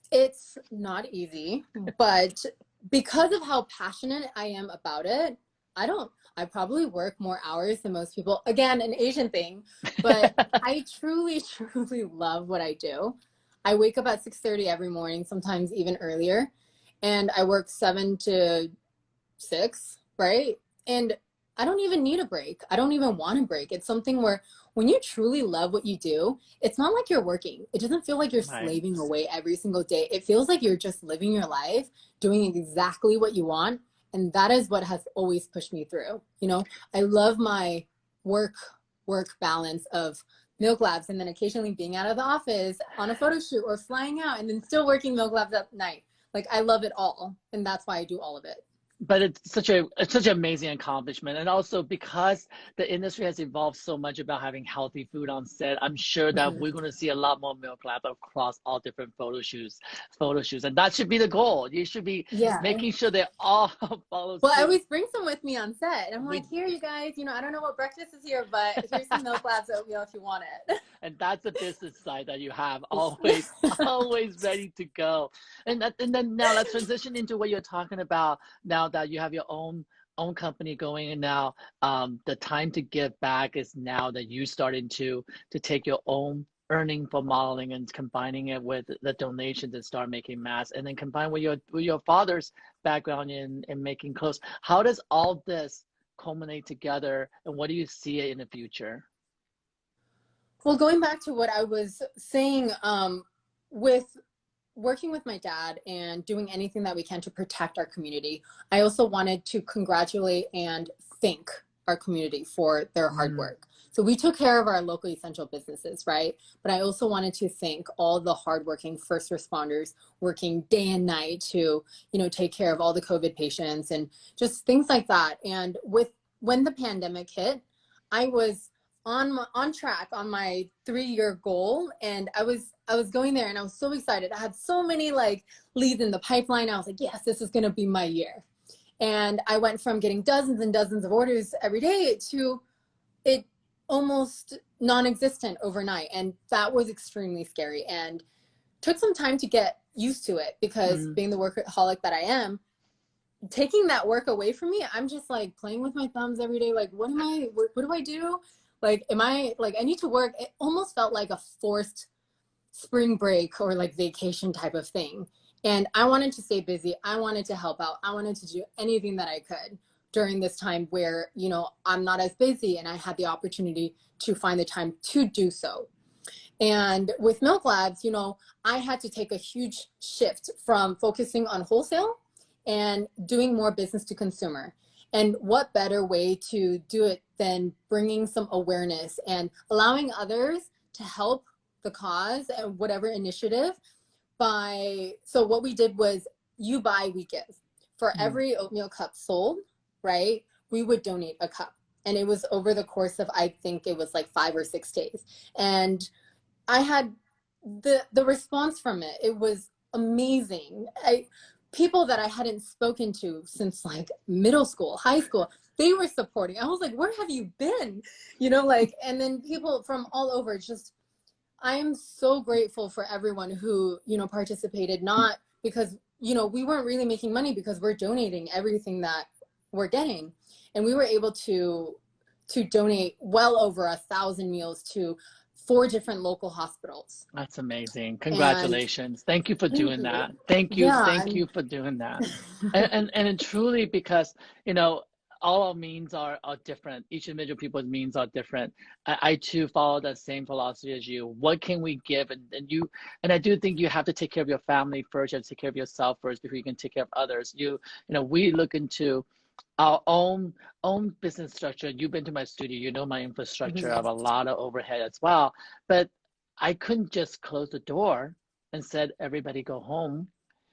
[SPEAKER 2] it's not easy, but because of how passionate I am about it, I probably work more hours than most people. Again, an Asian thing, but I truly, truly love what I do. I wake up at 6:30 every morning, sometimes even earlier, and I work 7 to 6, right? And I don't even need a break. I don't even want a break. It's something where when you truly love what you do, it's not like you're working. It doesn't feel like you're slaving away every single day. It feels like you're just living your life, doing exactly what you want. And that is what has always pushed me through. You know, I love my work balance of Milk Labs, and then occasionally being out of the office on a photo shoot or flying out and then still working Milk Labs at night. Like, I love it all. And that's why I do all of it.
[SPEAKER 1] But it's such an amazing accomplishment, and also because the industry has evolved so much about having healthy food on set, I'm sure that we're going to see a lot more Milk Lab across all different photo shoots, and that should be the goal. You should be making sure they all follow.
[SPEAKER 2] Well, I always bring some with me on set, and I'm like, here, you guys. You know, I don't know what breakfast is here, but here's some Milk Labs oatmeal if you want it.
[SPEAKER 1] And that's the business side that you have always ready to go. And then now let's transition into what you're talking about now that you have your own company going, and now the time to give back is now that you starting to take your own earning for modeling and combining it with the donations and start making masks, and then combine with your father's background in making clothes. How does all this culminate together, and what do you see in the future?
[SPEAKER 2] Well, going back to what I was saying, with working with my dad and doing anything that we can to protect our community, I also wanted to congratulate and thank our community for their hard work. So we took care of our local essential businesses, right? But I also wanted to thank all the hardworking first responders working day and night to, take care of all the COVID patients and just things like that. And when the pandemic hit, I was on track on my 3-year goal, and I was going there, and I was so excited. I had so many like leads in the pipeline. I was like, yes, this is going to be my year. And I went from getting dozens and dozens of orders every day to it almost non-existent overnight. And that was extremely scary and took some time to get used to it, because being the workaholic that I am, taking that work away from me, I'm just like playing with my thumbs every day. Like, what do I do? Like, I need to work. It almost felt like a forced spring break or like vacation type of thing. And I wanted to stay busy. I wanted to help out. I wanted to do anything that I could during this time where, I'm not as busy, and I had the opportunity to find the time to do so. And with Milk Labs, I had to take a huge shift from focusing on wholesale and doing more business to consumer. And what better way to do it than bringing some awareness and allowing others to help the cause and whatever initiative so what we did was, you buy, we give. For every oatmeal cup sold, right, we would donate a cup. And it was over the course of, I think it was like 5 or 6 days. And I had the response from it. It was amazing. People that I hadn't spoken to since like middle school, high school, they were supporting. I was like, where have you been? And then people from all over. I am so grateful for everyone who, participated, not because, we weren't really making money, because we're donating everything that we're getting. And we were able to donate well over 1,000 meals to 4 different local hospitals.
[SPEAKER 1] That's amazing. Congratulations. Thank you for doing that. Thank you.
[SPEAKER 2] Yeah,
[SPEAKER 1] Thank you for doing that. And truly, because, all our means are different. Each individual people's means are different. I too follow that same philosophy as you. What can we give? And I do think you have to take care of your family first. You have to take care of yourself first before you can take care of others. We look into our own business structure. You've been to my studio, my infrastructure. I have a lot of overhead as well. But I couldn't just close the door and said, everybody go home.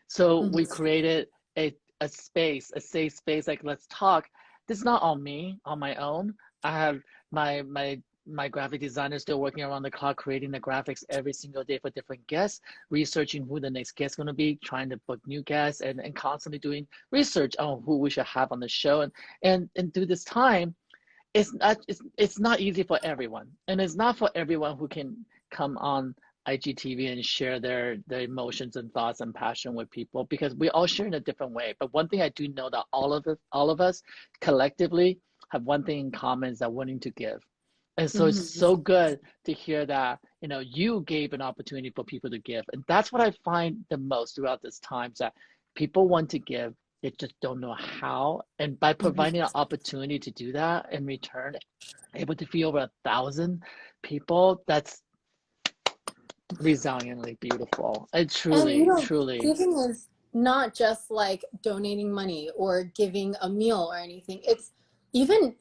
[SPEAKER 1] So we created a space, a safe space, like, let's talk. This is not on me, on my own. I have my graphic designer still working around the clock, creating the graphics every single day for different guests, researching who the next guest is going to be, trying to book new guests, and constantly doing research on who we should have on the show. And through this time, it's not easy for everyone. And it's not for everyone who can come on IGTV and share their emotions and thoughts and passion with people, because we all share in a different way. But one thing I do know, that all of us collectively have one thing in common, is that wanting to give. And so it's so good to hear that, you gave an opportunity for people to give. And that's what I find the most throughout this time, is that people want to give, they just don't know how. And by providing an opportunity to do that in return, able to feed over 1,000 people, that's resoundingly beautiful. And truly, truly.
[SPEAKER 2] Giving is not just like donating money or giving a meal or anything. It's even,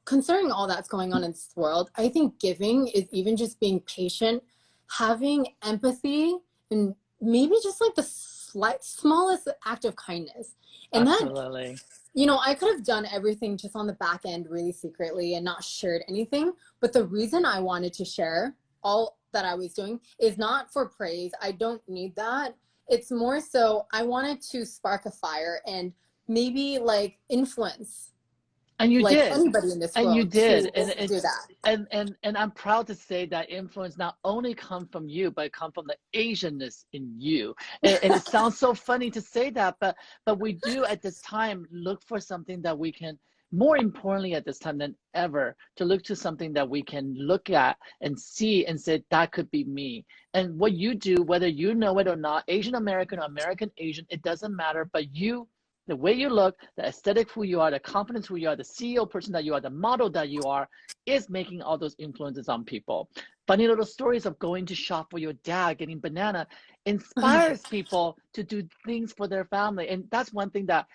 [SPEAKER 2] considering all that's going on in this world, I think giving is even just being patient, having empathy, and maybe just like the smallest act of kindness. And
[SPEAKER 1] Absolutely.
[SPEAKER 2] that, I could have done everything just on the back end really secretly and not shared anything. But the reason I wanted to share all that I was doing is not for praise. I don't need that. It's more so I wanted to spark a fire and maybe like influence.
[SPEAKER 1] And you did.
[SPEAKER 2] Anybody in this world.
[SPEAKER 1] And you did.
[SPEAKER 2] And do that.
[SPEAKER 1] And I'm proud to say that influence not only come from you, but it come from the Asianness in you. And it sounds so funny to say that, but we do at this time look for something that we can, more importantly at this time than ever, to look to something that we can look at and see and say, that could be me. And what you do, whether you know it or not, Asian American or American Asian, it doesn't matter, but you, the way you look, the aesthetic who you are, the confidence who you are, the CEO person that you are, the model that you are, is making all those influences on people. Funny little stories of going to shop for your dad, getting banana, inspires people to do things for their family. And that's one thing that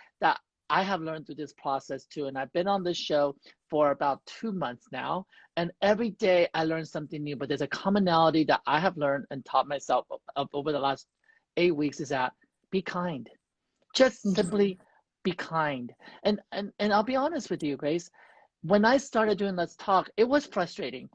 [SPEAKER 1] I have learned through this process too. And I've been on this show for about 2 months now. And every day I learn something new, but there's a commonality that I have learned and taught myself over the last 8 weeks is that be kind. Just simply be kind. And I'll be honest with you, Grace. When I started doing Let's Talk, it was frustrating.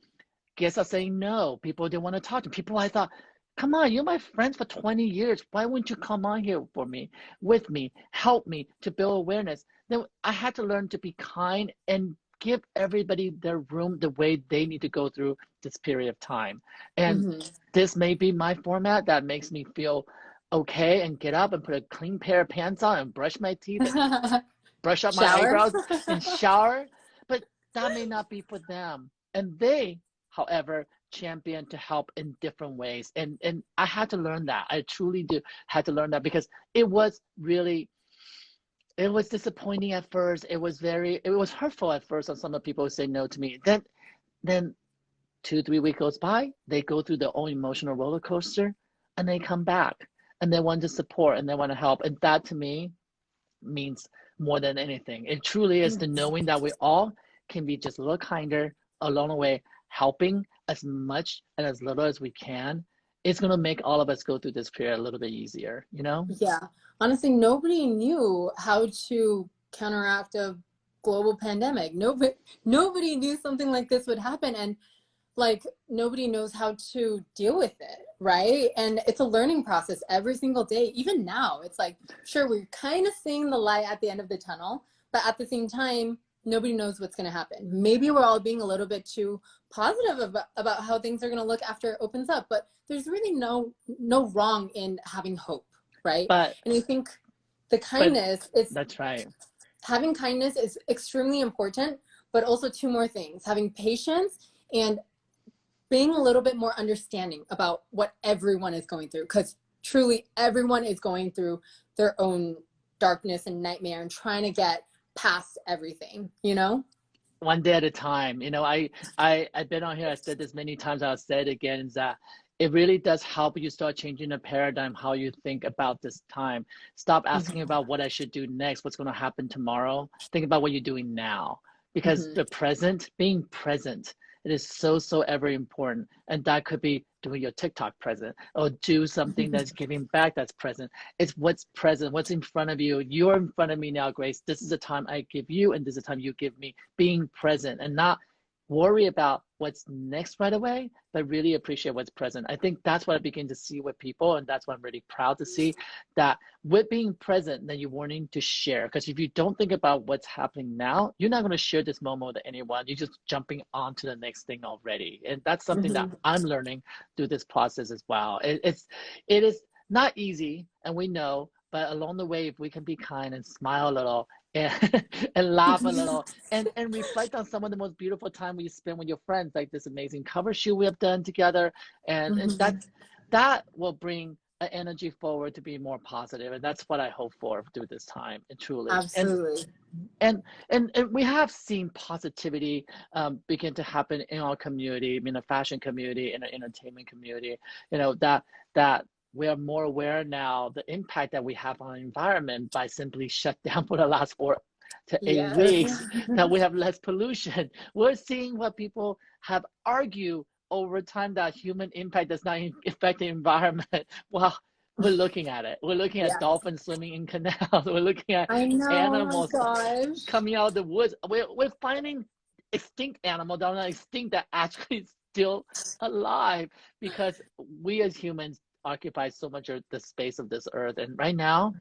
[SPEAKER 1] Guests are saying no. People didn't want to talk to people. I thought, come on, you're my friends for 20 years. Why wouldn't you come on here for me, with me, help me to build awareness? Then I had to learn to be kind and give everybody their room the way they need to go through this period of time. And this may be my format that makes me feel okay and get up and put a clean pair of pants on and brush my teeth and brush up my eyebrows and shower. But that may not be for them. And they, however, champion to help in different ways. And I had to learn that. I truly had to learn that because it was disappointing at first. It was hurtful at first on some of the people who say no to me. Then 2-3 weeks goes by, they go through their own emotional roller coaster and they come back and they want to support and they want to help. And that to me means more than anything. It truly is the knowing that we all can be just a little kinder along the way, helping as much and as little as we can. It's going to make all of us go through this period a little bit easier, you know?
[SPEAKER 2] Yeah. Honestly, nobody knew how to counteract a global pandemic. Nobody knew something like this would happen. And like, nobody knows how to deal with it, right? And it's a learning process every single day. Even now, it's like, sure, we're kind of seeing the light at the end of the tunnel, but at the same time, nobody knows what's going to happen. Maybe we're all being a little bit too positive about how things are going to look after it opens up, but there's really no wrong in having hope, right? And I think the kindness is,
[SPEAKER 1] that's right.
[SPEAKER 2] Having kindness is extremely important, but also two more things: having patience and being a little bit more understanding about what everyone is going through, because truly everyone is going through their own darkness and nightmare and trying to get past everything, you know?
[SPEAKER 1] One day at a time. You know, I've been on here, I said this many times, I'll say it again, is that it really does help you start changing the paradigm, how you think about this time. Stop asking about what I should do next, what's going to happen tomorrow. Think about what you're doing now, because the present, being present, it is so ever important. And that could be doing your TikTok present, or do something that's giving back that's present. It's what's present, what's in front of you. You're in front of me now, Grace. This is the time I give you, and this is the time you give me. Being present and not worry about what's next right away, but really appreciate what's present. I think that's what I begin to see with people, and that's what I'm really proud to see, that with being present, then you're wanting to share. Because if you don't think about what's happening now, you're not going to share this moment with anyone. You're just jumping on to the next thing already. And that's something that I'm learning through this process as well. It is not easy, and we know, but along the way, if we can be kind and smile a little and, and laugh a little and reflect on some of the most beautiful time we spend with your friends, like this amazing cover shoot we have done together. And that will bring an energy forward to be more positive. And that's what I hope for through this time. And truly.
[SPEAKER 2] Absolutely.
[SPEAKER 1] And we have seen positivity begin to happen in our community, in the fashion community, in the entertainment community, you know, that we are more aware now the impact that we have on the environment by simply shut down for the last 4 to 8 weeks, that we have less pollution. We're seeing what people have argued over time, that human impact does not affect the environment. Well, we're looking at it. We're looking at dolphins swimming in canals. We're looking at animals coming out of the woods. We're finding extinct animals that are not extinct, that actually still alive, because we as humans occupy so much of the space of this earth. And right now,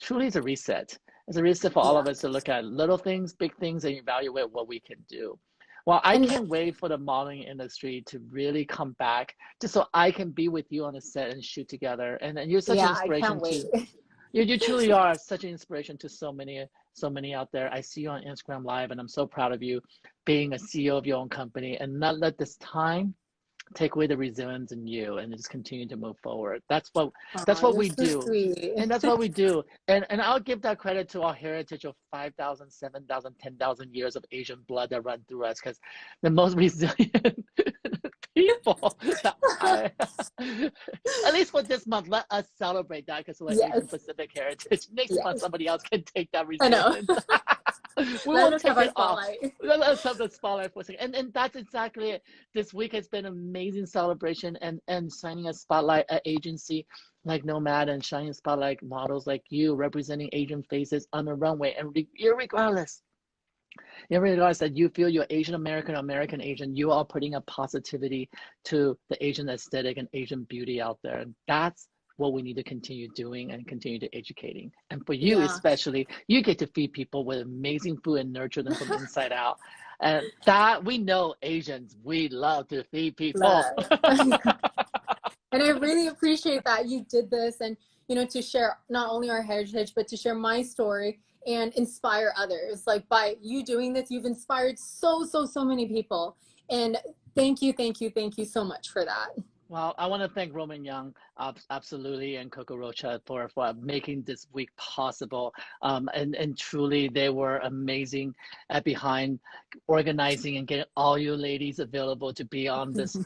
[SPEAKER 1] truly it's a reset. It's a reset for all of us to look at little things, big things, and evaluate what we can do. Well, I can't wait for the modeling industry to really come back, just so I can be with you on the set and shoot together. And you're such an inspiration to, you truly are such an inspiration to so many out there. I see you on Instagram Live, and I'm so proud of you being a CEO of your own company, and not let this time take away the resilience in you, and just continue to move forward. That's what we do. And that's what we do. And I'll give that credit to our heritage of 5,000, 7,000, 10,000 years of Asian blood that run through us, because the most resilient people. At least for this month, let us celebrate that because we're
[SPEAKER 2] Yes.
[SPEAKER 1] Asian Pacific heritage. Next month, somebody else can take that
[SPEAKER 2] I know.
[SPEAKER 1] resilience. We
[SPEAKER 2] Let
[SPEAKER 1] will
[SPEAKER 2] us
[SPEAKER 1] take
[SPEAKER 2] have our
[SPEAKER 1] it off.
[SPEAKER 2] spotlight.
[SPEAKER 1] Let us have the spotlight for a second. And that's exactly it. This week has been an amazing celebration and shining a spotlight at agency like Nomad and shining a spotlight models like you representing Asian faces on the runway. And irregardless that you feel you're Asian American or American Asian, you are putting a positivity to the Asian aesthetic and Asian beauty out there. And that's what we need to continue doing and continue to educating. And for you, especially, you get to feed people with amazing food and nurture them from the inside out. And that we know Asians, we love to feed people.
[SPEAKER 2] And I really appreciate that you did this and, you know, to share not only our heritage, but to share my story and inspire others. Like by you doing this, you've inspired so many people. And thank you so much for that.
[SPEAKER 1] Well, I want to thank Roman Young, absolutely, and Coco Rocha for making this week possible. And truly, they were amazing behind organizing and getting all you ladies available to be on this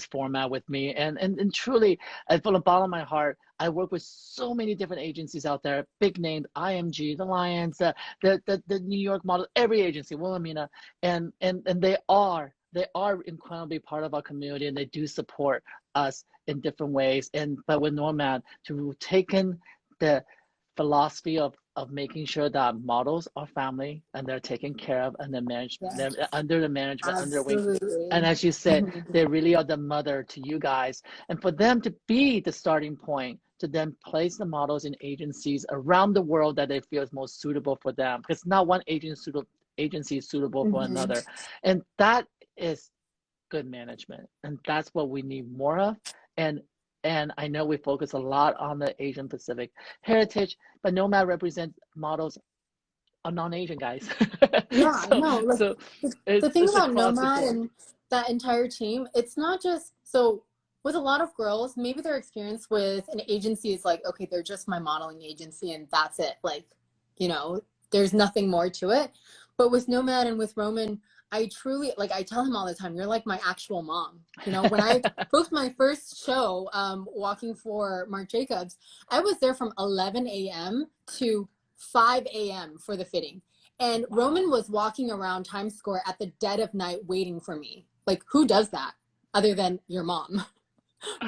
[SPEAKER 1] format with me. And truly, from the bottom of my heart, I work with so many different agencies out there, big names, IMG, the Lions, the New York model, every agency, Wilhelmina, and they are incredibly part of our community, and they do support us in different ways. But with Nomad, to taken the philosophy of making sure that models are family and they're taken care of and they're managed, they're under the management, under wing. And as you said, they really are the mother to you guys. And for them to be the starting point to then place the models in agencies around the world that they feel is most suitable for them, because not one agency is suitable for another. And that is good management, and that's what we need more of. And I know we focus a lot on the Asian Pacific heritage, but Nomad represents models are non-Asian guys.
[SPEAKER 2] The thing about Nomad and that entire team, it's not just so with a lot of girls, maybe their experience with an agency is like, okay, they're just my modeling agency and that's it. Like, you know, there's nothing more to it. But with Nomad and with Roman, I truly, like, I tell him all the time, you're like my actual mom. You know, when I booked my first show, walking for Marc Jacobs, I was there from 11 a.m. to 5 a.m. for the fitting. And Roman was walking around Times Square at the dead of night waiting for me. Like, who does that other than your mom?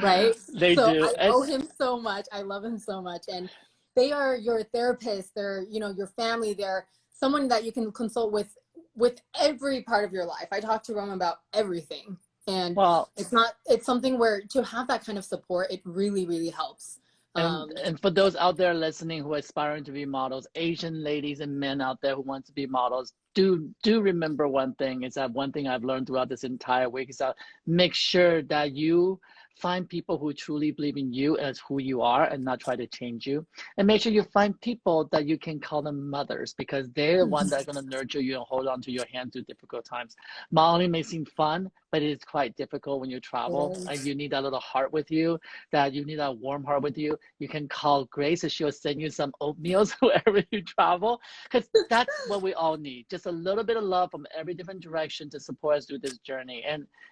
[SPEAKER 2] Right?
[SPEAKER 1] They do.
[SPEAKER 2] I owe him so much. I love him so much. And they are your therapist. They're, you know, your family. They're someone that you can consult with every part of your life. I talk to Roman about everything. And it's something where to have that kind of support, it really helps.
[SPEAKER 1] And for those out there listening who are aspiring to be models, Asian ladies and men out there who want to be models, do remember one thing. Is that one thing I've learned throughout this entire week is that make sure that you find people who truly believe in you as who you are and not try to change you. And make sure you find people that you can call them mothers, because they're the ones that are going to nurture you and hold on to your hand through difficult times. Modeling may seem fun, but it is quite difficult when you travel and you need that little heart with you, that you need that warm heart with you. You can call Grace and she'll send you some oatmeals wherever you travel, because that's what we all need. Just a little bit of love from every different direction to support us through this journey.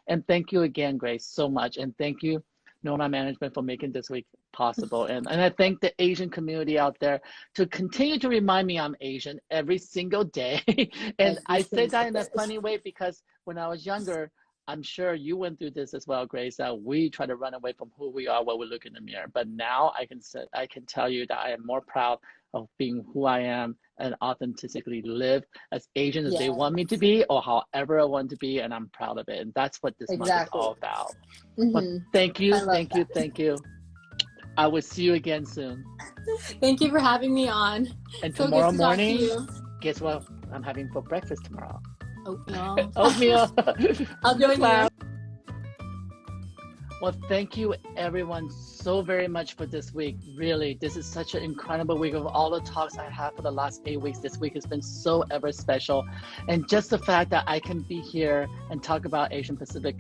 [SPEAKER 1] And thank you again, Grace, so much. And thank you, Nomad Management, for making this week possible. And I thank the Asian community out there to continue to remind me I'm Asian every single day. And I say that in a funny way because when I was younger, I'm sure you went through this as well, Grace, that we try to run away from who we are when we look in the mirror. But now I can tell you that I am more proud of being who I am and authentically live as Asian as they want me to be, or however I want to be, and I'm proud of it. And that's what this month is all about. Well, thank you. I will see you again soon.
[SPEAKER 2] Thank you for having me on.
[SPEAKER 1] And tomorrow morning, guess what I'm having for breakfast tomorrow?
[SPEAKER 2] Oatmeal.
[SPEAKER 1] I'll
[SPEAKER 2] join you.
[SPEAKER 1] Well, thank you everyone so very much for this week. Really, this is such an incredible week. Of all the talks I had for the last 8 weeks, this week has been so ever special. And just the fact that I can be here and talk about Asian Pacific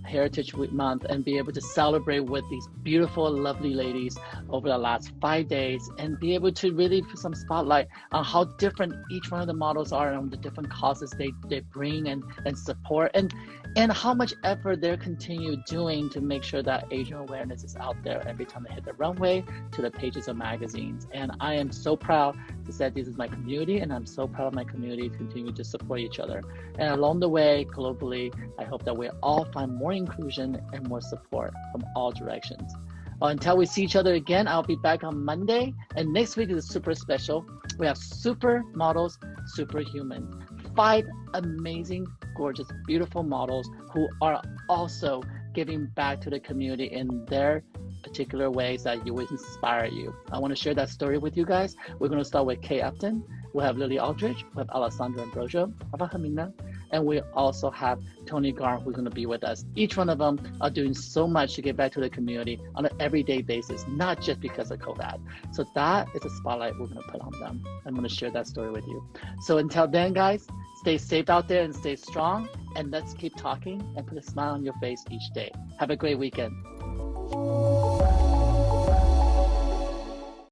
[SPEAKER 1] Heritage Week month and be able to celebrate with these beautiful, lovely ladies over the last 5 days and be able to really put some spotlight on how different each one of the models are and the different causes they bring and support and how much effort they're continue doing to make sure that Asian awareness is out there every time they hit the runway to the pages of magazines. And I am so proud to say this is my community, and I'm so proud of my community to continue to support each other. And along the way, globally, I hope that we all find more inclusion and more support from all directions. Until we see each other again, I'll be back on Monday. And next week is super special. We have super models, superhuman. 5 amazing, gorgeous, beautiful models who are also giving back to the community in their particular ways that you would inspire you. I want to share that story with you guys. We're going to start with Kay Upton. We'll have Lily Aldridge. We have Alessandra Ambrosio, Ava Hamina, and we also have Tony Garn, who's going to be with us. Each one of them are doing so much to give back to the community on an everyday basis, not just because of COVID. So that is a spotlight we're going to put on them. I'm going to share that story with you. So until then, guys, stay safe out there and stay strong, and let's keep talking and put a smile on your face each day. Have a great weekend.